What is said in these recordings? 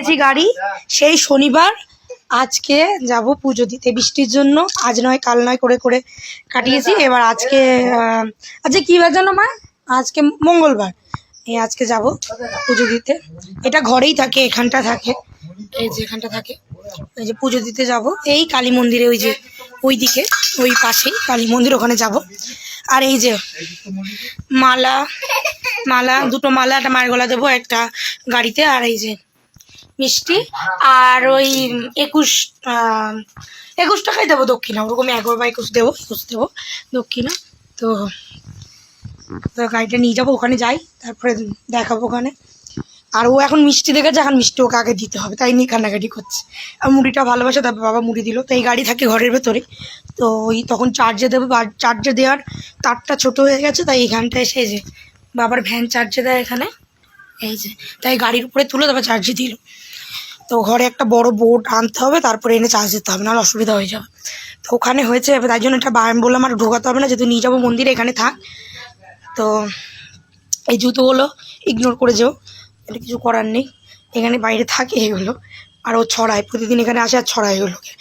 নিয়েছি গাড়ি সেই শনিবার, আজকে যাব পুজো দিতে। বৃষ্টির জন্য আজ নয় কাল নয় করে করে কাটিয়েছি। এবার আজকে আজকে কী বার জানো মা? আজকে মঙ্গলবার। আজকে যাব পুজো দিতে। এটা ঘরেই থাকে, এখানটা থাকে, এই যে এখানটা থাকে। এই যে পুজো দিতে যাব এই কালী মন্দিরে, ওই যে ওই দিকে ওই পাশেই কালী মন্দির, ওখানে যাব। আর এই যে মালা মালা দুটো মালা, একটা মায়ের গলা দেবো, একটা গাড়িতে। আর এই যে মিষ্টি আর ওই 21 টাকাই দেবো দক্ষিণা, ওরকম 11 বা 21 দেবো, 21 দেবো দক্ষিণা। তো গাড়িটা নিয়ে যাবো, ওখানে যাই, তারপরে দেখাবো ওখানে। আর ও এখন মিষ্টি দেখেছে, এখন মিষ্টি ওকে আগে দিতে হবে, তাই নিয়ে কান্নাকাটি করছে। আর মুড়িটা ভালোবাসে, তারপর বাবা মুড়ি দিল। তো এই গাড়ি থাকে ঘরের ভেতরে, তো ওই তখন চার্জে দেবো, চার্জে দেওয়ার তারটা ছোটো হয়ে গেছে, তাই এইখানটা এসে যে বাবার ভ্যান চার্জে দেয় এখানে, এই যে, তাই গাড়ির উপরে তুলে তারপর চার্জে দিল। তো ঘরে একটা বড় বোর্ড আনতে হবে, তারপরে এনে চার্জ দিতে হবে, নাহলে অসুবিধা হয়ে যাবে। তো ওখানে হয়েছে, তাই জন্য এটা আমি বললাম আর ঢোকাতে হবে না, যেহেতু নিয়ে যাবো মন্দিরে, এখানে থাক। তো এই জুতোগুলো ইগনোর করে যেও, এটা কিছু করার নেই, এখানে বাইরে থাকে এগুলো। আর ও ছড়ায়, প্রতিদিন এখানে আসে আর ছড়ায় এগুলোকে।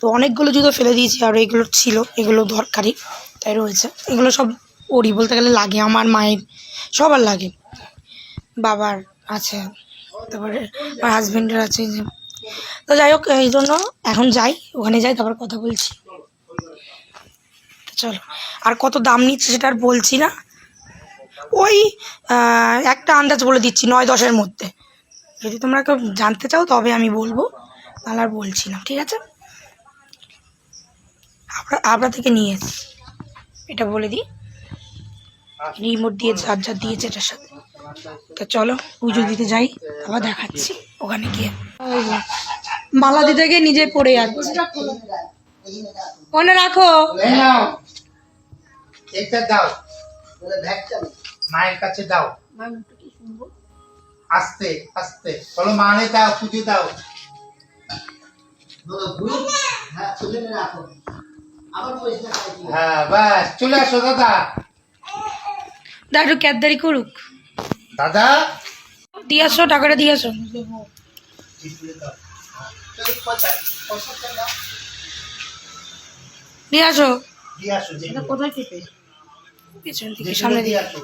তো অনেকগুলো জুতো ফেলে দিয়েছি, আর এগুলো ছিল, এগুলো দরকারি তাই রয়েছে। এগুলো সব ওরই বলতে গেলে লাগে, আমার মায়ের সবার লাগে, বাবার আছে, তারপরে আমার হাজব্যান্ডের আছে। তো যাই হোক, এই জন্য এখন যাই, ওখানে যাই, তারপর কথা বলছি। চলো, আর কত দাম নিচ্ছে সেটা আর বলছি না, ওই একটা আন্দাজ বলে দিচ্ছি, 9-10-এর মধ্যে। যদি তোমরা কেউ জানতে চাও তবে আমি বলবো, তাহলে আর বলছি না, ঠিক আছে? আপনার থেকে নিয়ে এসছি, এটা বলে দিই, রিমোট দিয়ে চার্জার দিয়েছে এটার সাথে। তো চলো পুজো দিতে যাই, আবার দেখাচ্ছি ওখানে গিয়ে। মালা দিতে গিয়ে নিজে পড়ে যাচ্ছে, মনে রাখো। মায়ের কাছে দাও, আস্তে আস্তে বলো, মানে দাও, পুজো দাও। হ্যাঁ বাস, চলে আসো দাদা। একটু ক্যাদদারি করুক দাদা, দিয়ে আসো, টাকাটা দিয়ে আসো, দিয়ে আসো। কোথায় চেপে? পিছন দিকে, সামনে দিয়ে আসো।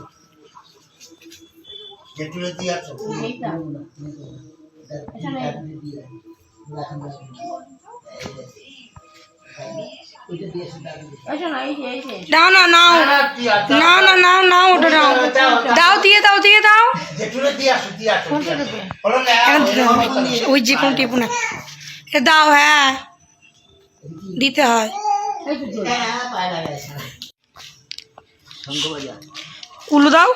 নাও না, নাও না, না, নাও নাও, ওটা নাও, দাও, দিয়ে দাও, দিয়ে দাও, ওই যে কোনো টিপু না, দাও। হ্যাঁ দিতে হয়, উলু দাও।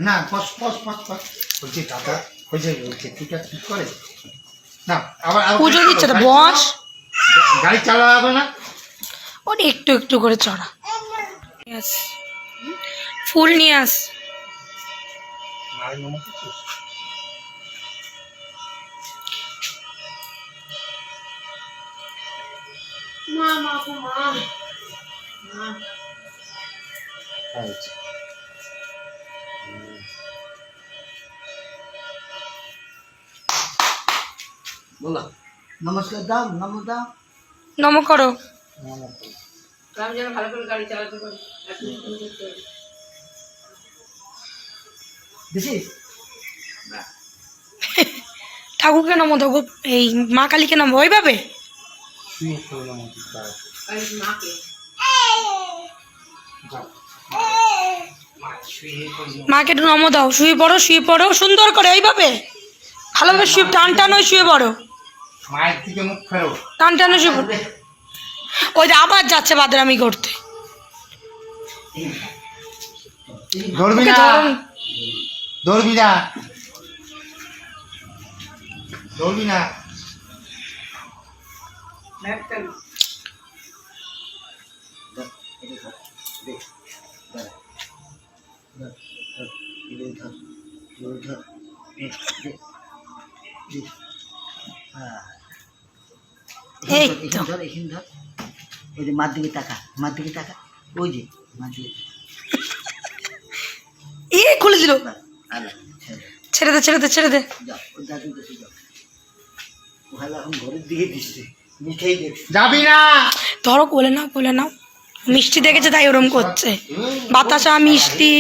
না বলছি দাদা, হয়েছে ঠিক আছে, ঠিক করে না, আবার পুজো দিচ্ছে তো বস, গাড়ি চালানো হবে না, ওটা একটু একটু করে চড়া। ফুল নিয়ে আস। নমস্কার দাও, নম দাও, নম করো। আমি যেন ভালো করে গাড়ি চালাতে পারি। ঠাকুরকে নম দেবো, এই মা কালীকে নম, ওইভাবে মাকে একটু নম দাও। শুয়ে পড়ো, শুয়ে পড়ো সুন্দর করে, এইভাবে ভালোভাবে শুয়ে, টান টান হয়ে শুয়ে পড়ো, মায়ের দিকে মুখ ফেরো, টান টান হয়ে শুয়ে পড়ো। ওই যে আবার যাচ্ছে বাদরামি করতে, ধরবি না, ধরবি না, ধরবি না। ব্যাগটা এই তো ধর এখানে ধর, ওই যে মার দিকে তাকা, মার দিকে তাকা, ওই যে মার দিকে খুলে দিল। আলা ছেড়ে দে ছেড়ে দে ছেড়ে দে। যাও, ওর দাদুর কাছে যাও। ওখানে এখন ঘরের দিকে দিচ্ছে, মিঠেই দেখছে। যাবি না। ধরো কোলে নাও কোলে নাও। মিষ্টি দেখেছে তাই ওরম করছে। বাতাসা মিষ্টি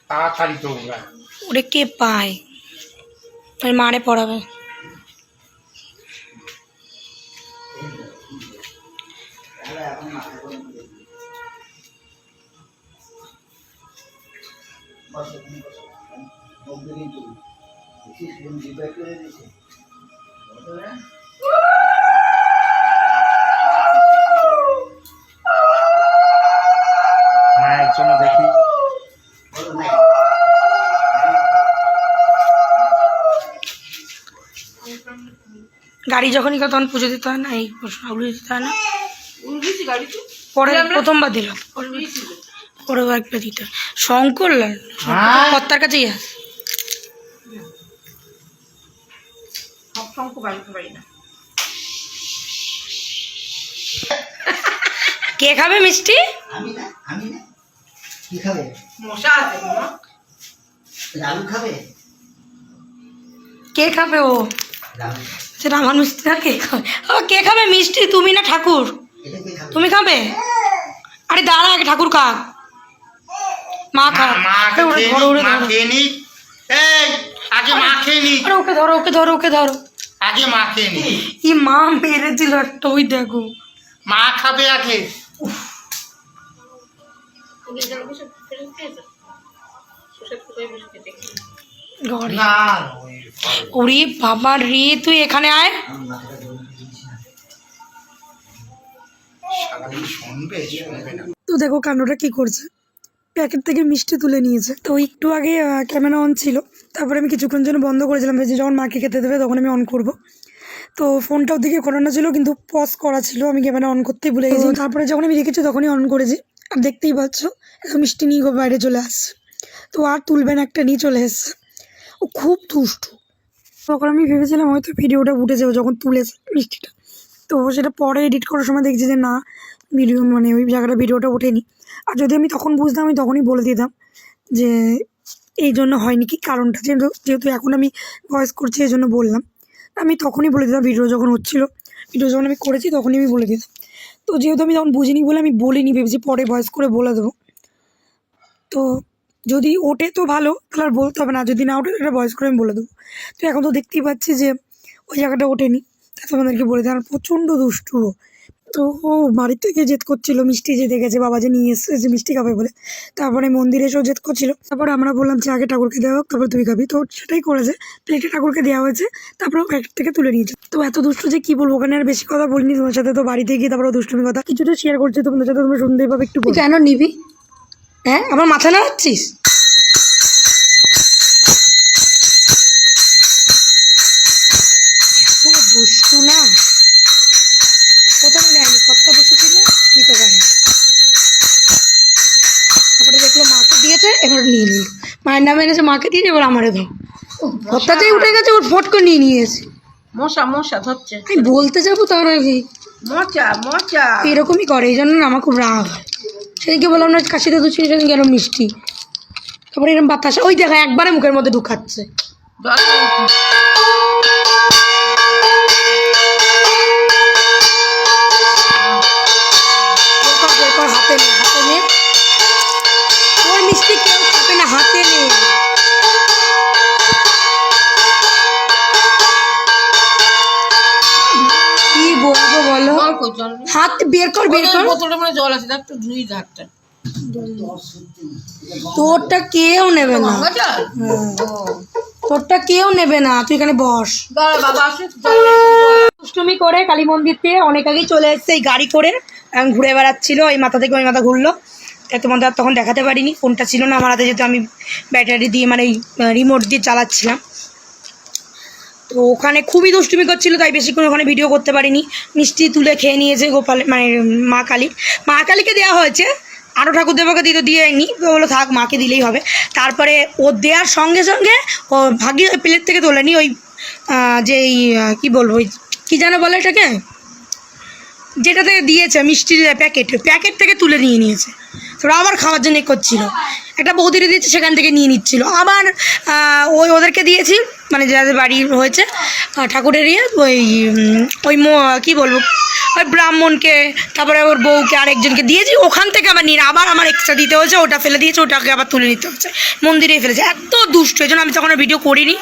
তাড়াতাড়ি তো ওরা। ওরে কে পায়, ওই মারে পড়াবে। আলা এখন মাথা গরম করে দিল। বসো, তুমি বসো। মুখ দেখেই চলুন। দেখিস কোন জিবাই করে দিয়েছে। বলো না? হ্যাঁ একজনে দেখি। বলো না। গাড়ি যখনই কেউ তখন পুজো দিতে হয় না, এই পশুগুলো দিতে হয় না। উঠেছি গাড়িতে পরে প্রথমবার দিলাম, পরে একবার দিতে হয়। শঙ্কর লাল কর্তার কাছেই আছে। সব শঙ্খ বাড়িতে পারি না। কে খাবে মিষ্টি? আমি না, আমি না। কি খাবে? মশা আছে না? লালু খাবে? কে খাবে ও? লালু। সেটা আমার মিষ্টি না, কে খাবে? ও কে খাবে মিষ্টি? তুমি না ঠাকুর? এটা কে খাবে? তুমি খাবে? আরে দাঁড়া আগে ঠাকুর খা। মা খা। মা আরে ওরে ধরো ওরে ধরো। খেয়ে নি। এই আগে মা খেয়ে নি। আরে ওকে ধরো ওকে ধরো ওকে ধরো। আগে মা খেয়ে নি। ই মা মেরেছিল একটা, ওই দেখো। মা খাবে আগে। ঘরে। না ওরে বাবা রে, তুই এখানে আয়। আমি মাথাটা গরম করে দিয়েছি না। সারাদিন শুনবে শুনবে না। তো দেখো কাণ্ডটা কি করছে, প্যাকেট থেকে মিষ্টি তুলে নিয়েছে। তো একটু আগে ক্যামেরা অন ছিল, তারপরে আমি কিছুক্ষণ জন্য বন্ধ করেছিলাম, যে যখন মাকে খেতে দেবে তখন আমি অন করব। তো ফোনটাও দিকে করানো ছিল কিন্তু পজ করা ছিল, আমি ক্যামেরা অন করতেই ভুলে গেছি। তারপরে যখন আমি রেখেছি তখনই অন করেছি। আর দেখতেই পাচ্ছ এখন মিষ্টি নিয়ে বাইরে চলে আসছে। তো আর তুলবেন একটা নিয়ে চলে এসছে। ও খুব দুষ্টু। তখন আমি ভেবেছিলাম হয়তো ভিডিওটা উঠে যাবে যখন তুলেছে মিষ্টিটা, তো সেটা পরে এডিট করার সময় দেখছি যে না, ভিডিও মানে ওই জায়গাটা ভিডিওটা ওঠেনি। আর যদি আমি তখন বুঝতাম আমি তখনই বলে দিতাম যে এই জন্য হয়নি, কি কারণটা। যেহেতু এখন আমি ভয়েস করছি এই জন্য বললাম, আমি তখনই বলে দিতাম। ভিডিও যখন হচ্ছিলো, ভিডিও যখন আমি করেছি তখনই আমি বলে দিতাম। তো যেহেতু আমি তখন বুঝিনি বলে আমি বলিনি, ভেবেছি পরে ভয়েস করে বলে দেবো। তো যদি ওঠে তো ভালো, তাহলে আর বলতে হবে না, যদি না ওঠে তাহলে ভয়েস করে আমি বলে দেবো। তো এখন তো দেখতেই পাচ্ছি যে ওই জায়গাটা ওঠেনি, তাই তোমাদেরকে বলে দিই। আর প্রচণ্ড দুষ্টু। তো ও বাড়ির থেকে জেদ করছিলো, মিষ্টি যে দেখেছে বাবা যে নিয়ে এসছে যে মিষ্টি খাবে বলে। তারপরে মন্দিরে এসেও জেদ করছিলো। তারপরে আমরা বললাম যে আগে ঠাকুরকে দেওয়া হোক, তারপরে তুই খাবি। তো সেটাই করেছে, প্লেটে ঠাকুরকে দেওয়া হয়েছে, তারপরে ও প্যাকেট থেকে তুলে নিয়েছে। তো এত দুষ্টু যে কী বলবো, ওখানে আর বেশি কথা বলিনি তোমার সাথে। তো বাড়িতে গিয়ে তারপরে দুষ্টুমি কথা কিছুটা শেয়ার করছি তোমাদের সাথে, তোমরা শুনতেই পাবে। একটু কেন নিবি? হ্যাঁ আমার মাথা নাড়াচ্ছিস? দুষ্টু না, প্রথমে নেয়নি, কতটা বসেছিল নিতে পারে। তারপরে দেখলো মাকে দিয়েছে, এবার নিয়ে নিল। মায়ের নামে এনেছে, মাকে দিয়েছে, এবার আমারে দাও। ভর্তাতেই উঠে গেছে, ওর ফট করে নিয়ে নিয়েছে। মশা মশা ধরছে। আমি বলতে যাবো তার আগে মচা মচা এরকমই করে, এই জন্য আমার খুব রাগ হয়। সেদিনকে বললাম না কাশিতে তো ছিল, সেদিন গেল মিষ্টি, তারপরে এরকম বাতাসা ওই দেখা একবারে মুখের মধ্যে ঢুকাচ্ছে। হাতে নে হাতে নে, ওর মিষ্টি কেউ খাবে না, হাতে নে। কি বলবো বলো, হাত বের কর বের কর। বোতলের মধ্যে জল আছে, একটু ধুই হাতটা। তোরটা কেউ নেবে না, তোরটা কেউ নেবে না, তুই এখানে বস। বাবা আসে দুষ্টুমি করে কালী মন্দিরতে অনেক আগেই চলে এসছে এই গাড়ি করে, ঘুরে বেড়াচ্ছিল, এই মাথা থেকে ওই মাথা ঘুরলো। তাই তোমাদের আর তখন দেখাতে পারিনি, ফোনটা ছিল না আমার হাতে, যেহেতু আমি ব্যাটারি দিয়ে মানে রিমোট দিয়ে চালাচ্ছিলাম। তো ওখানে খুবই দুষ্টুমি করছিল, তাই বেশিক্ষণ ওখানে ভিডিও করতে পারিনি। মিষ্টি তুলে খেয়ে নিয়েছে গোপাল, মানে মা কালীকে দেওয়া হয়েছে, আরও ঠাকুর দেবকে দিতে দিয়েনি, বলো থাক মাকে দিলেই হবে। তারপরে ও দেওয়ার সঙ্গে সঙ্গে ও ভাগিয়ে ওই প্লেট থেকে তোলেনি, ওই যেই কী বলবো, ওই কী যেন বলে এটাকে, যেটাতে দিয়েছে মিষ্টির প্যাকেট থেকে তুলে নিয়েছে। তোরা আবার খাওয়ার জন্য করছিল, একটা বৌদিরে দিয়েছে সেখান থেকে নিয়ে নিচ্ছিল, আবার ওদেরকে দিয়েছি, মানে যাদের বাড়ি হয়েছে ঠাকুরের ওই কী বলবো, ওই ব্রাহ্মণকে, তারপরে ওর বউকে আরেকজনকে দিয়েছি, ওখান থেকে আবার নিয়ে আবার আমার এক্সট্রা দিতে হয়েছে, ওটা ফেলে দিয়েছে, ওটাকে আবার তুলে নিতে হচ্ছে, মন্দিরেই ফেলেছে। এত দুষ্ট, এই জন্য আমি তখন ভিডিও করিনি।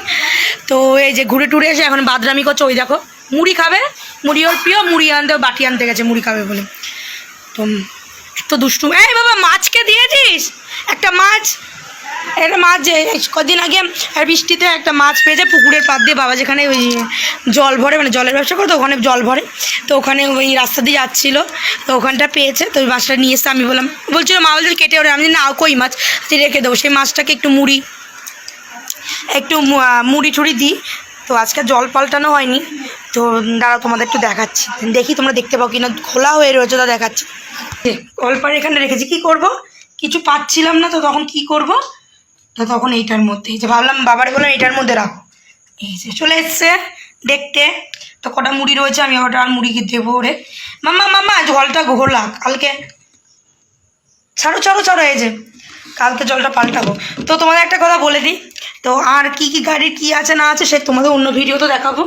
তো এই যে ঘুরে টুরে এসে এখন বাদরামি করছে, ওই দেখো মুড়ি খাবে, মুড়ি ওর প্রিয়, মুড়ি আনতে বাটি আনতে গেছে মুড়ি খাবে বলে। তো এত দুষ্টু। এই বাবা মাছকে দিয়েছিস একটা মাছ, একটা মাছ যে কদিন আগে বৃষ্টিতে একটা মাছ পেয়েছে পুকুরের পাড় দিয়ে, বাবা যেখানে ওই জল ভরে, মানে জলের ব্যবসা করে, তো ওখানে জল ভরে, তো ওখানে ওই রাস্তা দিয়ে যাচ্ছিলো, তো ওখানটা পেয়েছে, তো ওই মাছটা নিয়ে এসে আমি বলছিল মা বলছিল কেটে ওরে, আমি না কই মাছ রেখে দেবো, সেই মাছটাকে একটু মুড়ি টুড়ি দিই। তো আজকে জল পাল্টানো হয়নি, তো দাঁড়াও তোমাদের একটু দেখাচ্ছি, দেখি তোমরা দেখতে পাও কিনা, খোলা হয়ে রয়েছে, তা দেখাচ্ছি। কলপার এখানে রেখেছি, কি করব, কিছু পাচ্ছিলাম না, তো তখন কি করব, তো তখন এইটার মধ্যে, এই যে ভাবলাম বাবারে বললাম এইটার মধ্যে রাখো, এই যে চলে এসছে দেখতে। তো কটা মুড়ি রয়েছে, আমি ওটা আর মুড়ি দেবো ওরে। মাম্মা জলটা ঘোলা, কালকে ছাড়ো এই যে কালকে জলটা পাল্টাবো। তো তোমাদের একটা কথা বলে দিই, তো আর কি গাড়ির কী আছে না আছে সে তোমাদের অন্য ভিডিও তো দেখাবো,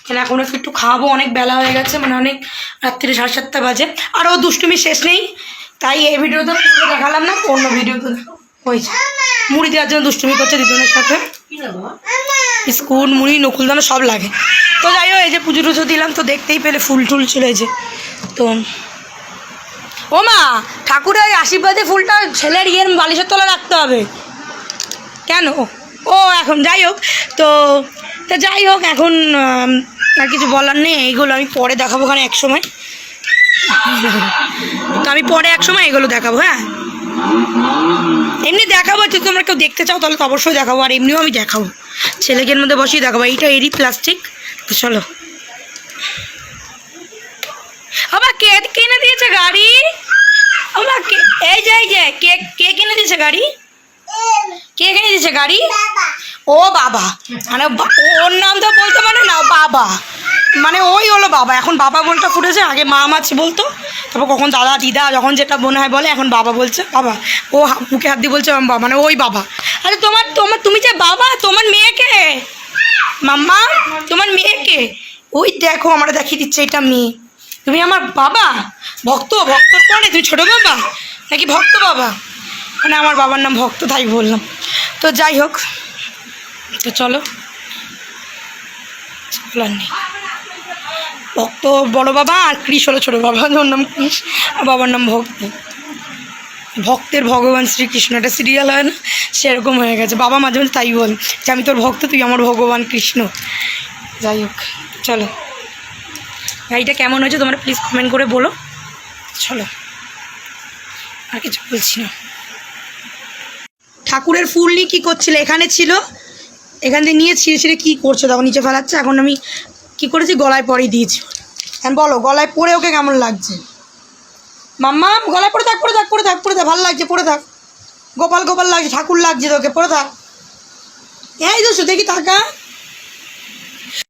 কেন এখন একটু খাওয়াবো, অনেক বেলা হয়ে গেছে, মানে অনেক রাত্রি 7:30 বাজে, আর ও দুষ্টুমি শেষ নেই, তাই এই ভিডিওতে দেখালাম না, অন্য ভিডিওতে হয়েছে। মুড়ি দেওয়ার জন্য দুষ্টুমি করছে দিদুনের সাথে, বিস্কুট মুড়ি নকুলদানা সব লাগে। তো যাই হোক, এই যে পুজো টুজো দিলাম, তো দেখতেই পেলে ফুল টুল চলেছে। তো ও মা, ঠাকুরের ওই আশীর্বাদী ফুলটা ছেলের বালিশের তলা রাখতে হবে কেন? ও এখন যাই হোক, তো যাই হোক, এখন আর কিছু বলার নেই, এইগুলো আমি পরে দেখাবো ওখানে এক সময়, তো আমি পরে এক সময় এগুলো দেখাবো। হ্যাঁ, এমনি দেখাবো, যদি তোমরা কেউ দেখতে চাও তাহলে তো অবশ্যই দেখাবো, আর এমনিও আমি দেখাবো, ছেলেকের মধ্যে বসেই দেখাবো। এইটা এরই প্লাস্টিক। তো চলো, আবার কে কিনে দিয়েছে গাড়ি, আমার এই যে কে কিনে দিয়েছে গাড়ি, কে কিনে দিয়েছে গাড়ি? ও বাবা, মানে ওর নাম তো বলতে পারে না, বাবা মানে ওই হলো বাবা, এখন বাবা বলটা ফুটেছে, আগে মা মাছি বলতো, তারপর কখন দাদা দিদা যখন যেটা মনে হয় বলে, এখন বাবা বলছে, বাবা ও মুখে হাত দিয়ে বলছে বাবা, মানে ওই বাবা। আরে তুমি যে বাবা, তোমার মেয়েকে মাম্মা, তোমার মেয়েকে ওই দেখো, আমরা দেখিয়ে দিচ্ছে এটা মেয়ে, তুমি আমার বাবা, ভক্ত করে, তুমি ছোটো বাবা নাকি ভক্ত বাবা, মানে আমার বাবার নাম ভক্ত, তাই বললাম। তো যাই হোক, তো চলো, বলার নেই, ভক্ত বড় বাবা, আর কৃষ হলো ছোটো বাবা, ওর নাম কৃষ, আর বাবার নাম ভক্ত। ভক্তের ভগবান শ্রীকৃষ্ণ, একটা সিরিয়াল হয় না, সেরকম হয়ে গেছে। বাবা মাঝে মাঝে তাই বল যে আমি তোর ভক্ত, তুই আমার ভগবান কৃষ্ণ। যাই হোক, চলো, গাড়িটা কেমন হয়েছে তোমরা প্লিজ কমেন্ট করে বলো। চলো, আর কিছু বলছি না। ঠাকুরের ফুল নিয়ে কী করছিল, এখানে ছিল, এখান থেকে নিয়ে ছিঁড়ে কী করছে, তখন নিচে ফেলাচ্ছে। এখন আমি কী করেছি, গলায় পরে দিয়েছি। এখন বলো, গলায় পরে ওকে কেমন লাগছে? মাম্মা গলায় পরে থাক, ভালো লাগছে, পরে থাক, গোপাল লাগছে, ঠাকুর লাগছে তোকে, পরে থাক। এই দোষ দেখি, থাকা